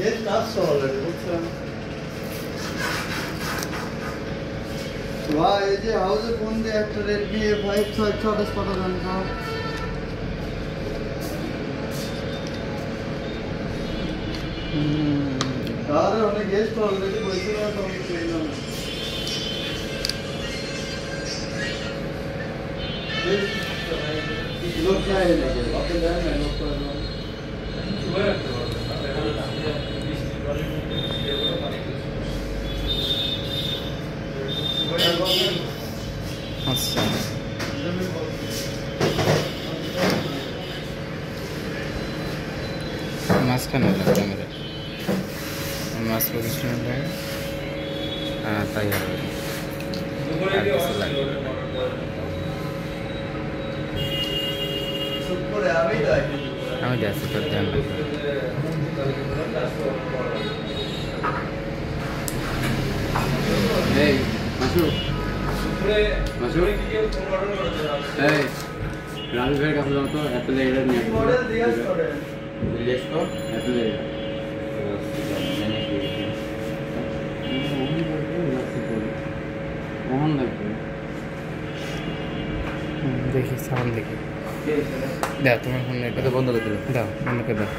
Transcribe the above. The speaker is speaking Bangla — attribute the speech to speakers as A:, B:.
A: এর কাজ চলে বুঝছেন ভাই এই যে হাউসে ফোন দিয়ে একটা রেডমি A5 628 পাঠাবেন তো আরে অনেক গেস্ট অলরেডি বলছিল না তো আমি পেয়ে না লোক নাই নাকি আপনি জানেন না লোক করে
B: আচ্ছা মাঝখানে লাগবে আমাদের মাছ পজিশন তাই হবে আর কিছু লাগবে আমি যাচ্ছি তোর ধ্যান রাখবো এই মাসু মাসু এই রাজু ভাইয়ের কাছে যাও তো অ্যাপেল এরিয়ার নিয়ে অ্যাপেল এরিয়া মোহন লাগবে দেখি সাউন্ড দেখি দাও তোমার ফোন এটা বন্ধ করে দিল দাও বন্ধ করে দাও